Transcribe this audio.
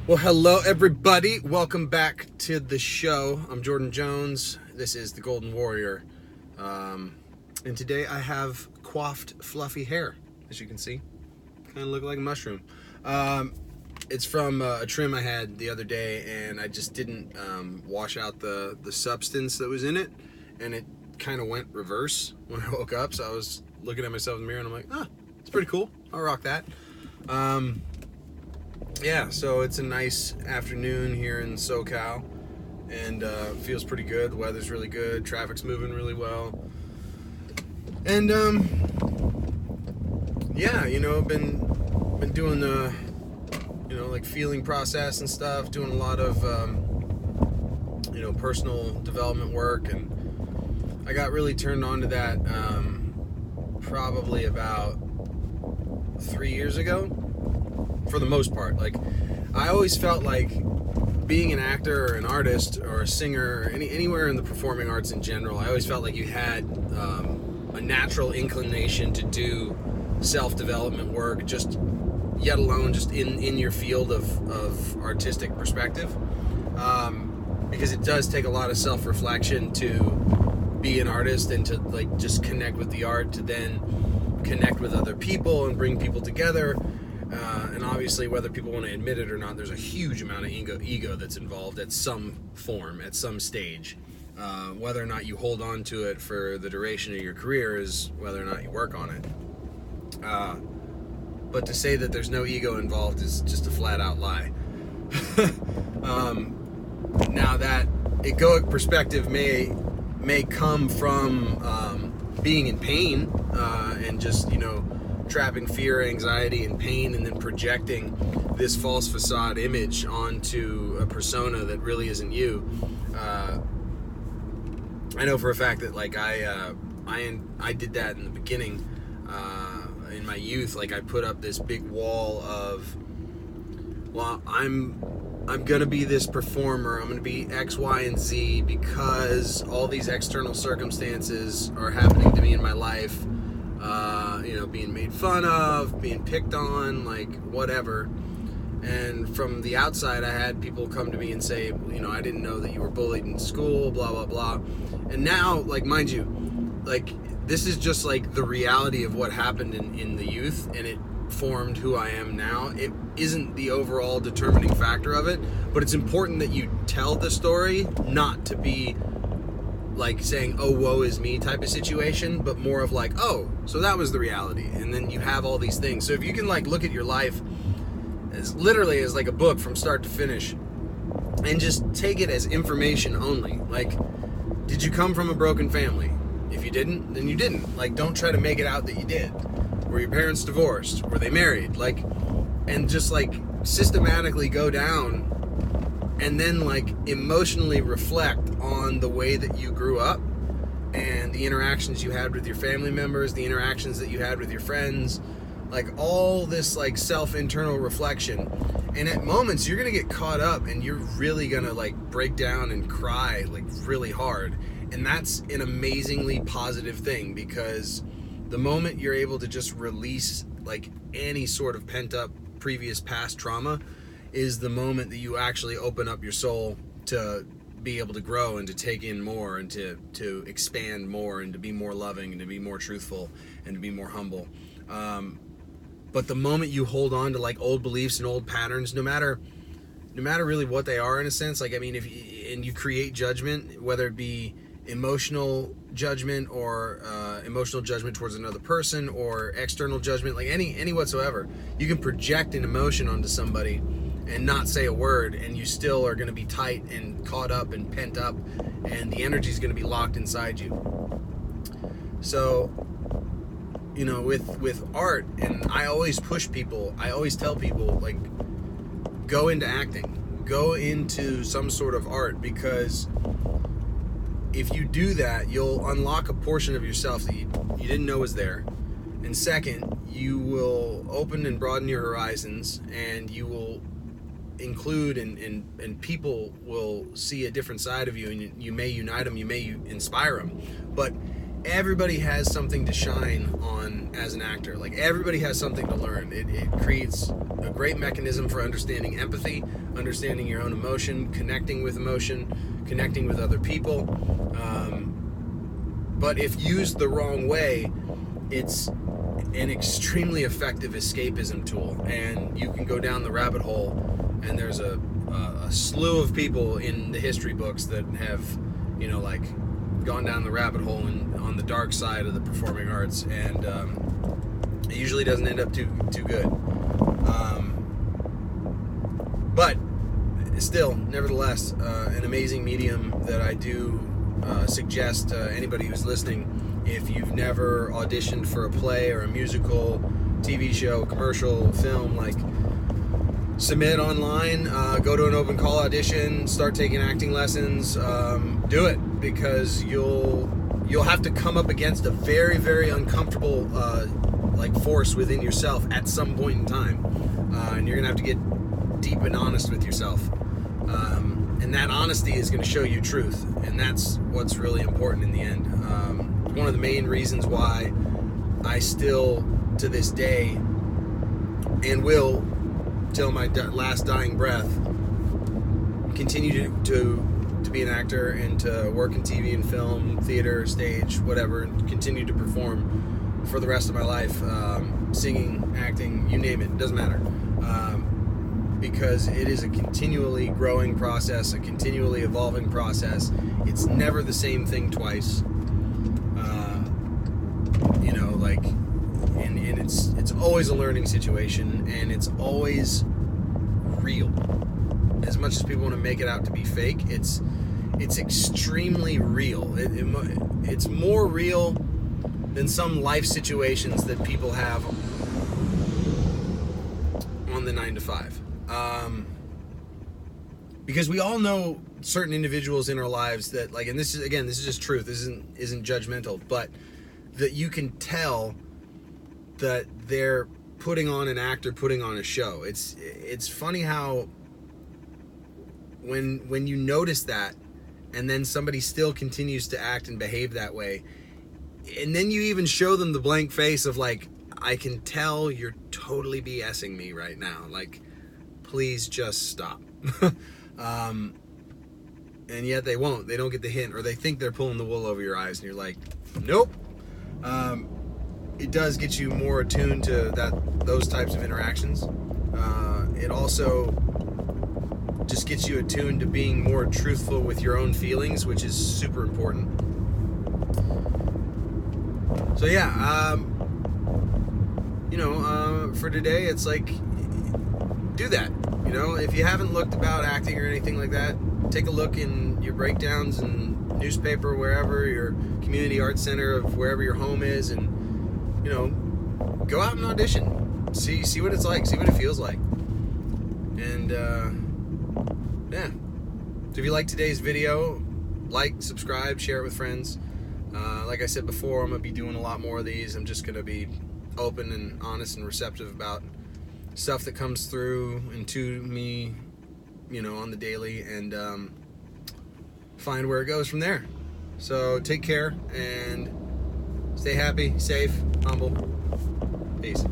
Well, hello everybody. Welcome back to the show. I'm Jordan Jones. This is the Golden Warrior. And today I have coiffed fluffy hair, as you can see. Kind of look like a mushroom. It's from a trim I had the other day, and I just didn't wash out the substance that was in it, and it kind of went reverse when I woke up. So I was looking at myself in the mirror, and I'm like, it's pretty cool. I'll rock that. Yeah, so it's a nice afternoon here in SoCal, and feels pretty good. The weather's really good. Traffic's moving really well. And yeah, been doing the like feeling process and stuff, doing a lot of personal development work, and I got really turned on to that probably about 3 years ago. For the most part, like, I always felt like being an actor or an artist or a singer or anywhere in the performing arts in general, I always felt like you had a natural inclination to do self-development work, just yet alone just in your field of artistic perspective, because it does take a lot of self-reflection to be an artist and to like just connect with the art, to then connect with other people and bring people together. And obviously, whether people want to admit it or not, there's a huge amount of ego that's involved at some form, at some stage. Whether or not you hold on to it for the duration of your career is whether or not you work on it. But to say that there's no ego involved is just a flat out lie. Now, that egoic perspective may come from being in pain and just, trapping fear, anxiety, and pain, and then projecting this false facade image onto a persona that really isn't you. I know for a fact that like I did that in the beginning, in my youth. Like, I put up this big wall of, well, I'm gonna be this performer. I'm gonna be X, Y, and Z because all these external circumstances are happening to me in my life. Being made fun of, being picked on, like, whatever. And from the outside, I had people come to me and say, I didn't know that you were bullied in school, blah, blah, blah. And now, like, mind you, like, this is just, like, the reality of what happened in the youth, and it formed who I am now. It isn't the overall determining factor of it, but it's important that you tell the story, not to be like saying, oh, woe is me type of situation, but more of like, oh, so that was the reality. And then you have all these things. So if you can like look at your life as literally as like a book from start to finish, and just take it as information only. Like, did you come from a broken family? If you didn't, then you didn't. Like, don't try to make it out that you did. Were your parents divorced? Were they married? Like, and just like systematically go down and then like emotionally reflect on the way that you grew up and the interactions you had with your family members, the interactions that you had with your friends, like all this like self-internal reflection. And at moments you're gonna get caught up and you're really gonna like break down and cry like really hard. And that's an amazingly positive thing, because the moment you're able to just release like any sort of pent-up previous past trauma is the moment that you actually open up your soul to be able to grow and to take in more and to expand more and to be more loving and to be more truthful and to be more humble. But the moment you hold on to like old beliefs and old patterns, no matter really what they are, in a sense, like, I mean, and you create judgment, whether it be emotional judgment or emotional judgment towards another person or external judgment, like any whatsoever, you can project an emotion onto somebody and not say a word, and you still are going to be tight and caught up and pent up, and the energy is going to be locked inside you. So, with art, and I always push people, I always tell people, like, go into acting, go into some sort of art, because if you do that, you'll unlock a portion of yourself that you didn't know was there. And second, you will open and broaden your horizons, and you will include and people will see a different side of you, and you may unite them, you may inspire them. But everybody has something to shine on as an actor. Like, everybody has something to learn. It creates a great mechanism for understanding empathy, understanding your own emotion, connecting with other people. But if used the wrong way, it's an extremely effective escapism tool, and you can go down the rabbit hole. And there's a slew of people in the history books that have, like, gone down the rabbit hole and on the dark side of the performing arts, and it usually doesn't end up too good. But still, nevertheless, an amazing medium that I do suggest anybody who's listening, if you've never auditioned for a play or a musical, TV show, commercial, film, like, submit online, go to an open call audition, start taking acting lessons, do it, because you'll have to come up against a very, very uncomfortable force within yourself at some point in time, and you're gonna have to get deep and honest with yourself, and that honesty is going to show you truth, and that's what's really important in the end. One of the main reasons why I still, to this day, and will till my last dying breath, continue to be an actor and to work in TV and film, theater, stage, whatever, and continue to perform for the rest of my life, singing, acting, you name it, doesn't matter, because it is a continually growing process, a continually evolving process. It's never the same thing twice, and it's always a learning situation, and it's always real. As much as people want to make it out to be fake, it's extremely real. It's more real than some life situations that people have on the 9 to 5. Because we all know certain individuals in our lives that, like, and this is just truth. This isn't judgmental, but that you can tell that they're putting on an act or putting on a show. It's funny how when you notice that, and then somebody still continues to act and behave that way, and then you even show them the blank face of, like, I can tell you're totally BSing me right now. Like, please just stop. And yet they won't. They don't get the hint, or they think they're pulling the wool over your eyes, and you're like, nope. It does get you more attuned to those types of interactions. It also just gets you attuned to being more truthful with your own feelings, which is super important. So yeah, for today, it's like, do that. If you haven't looked about acting or anything like that, take a look in your breakdowns and newspaper, wherever, your community arts center of wherever your home is, and go out and audition. See what it's like, see what it feels like. And yeah. So if you like today's video, like, subscribe, share it with friends. Like I said before, I'm gonna be doing a lot more of these. I'm just gonna be open and honest and receptive about stuff that comes through and to me, on the daily, and find where it goes from there. So take care and stay happy, safe, humble. Peace.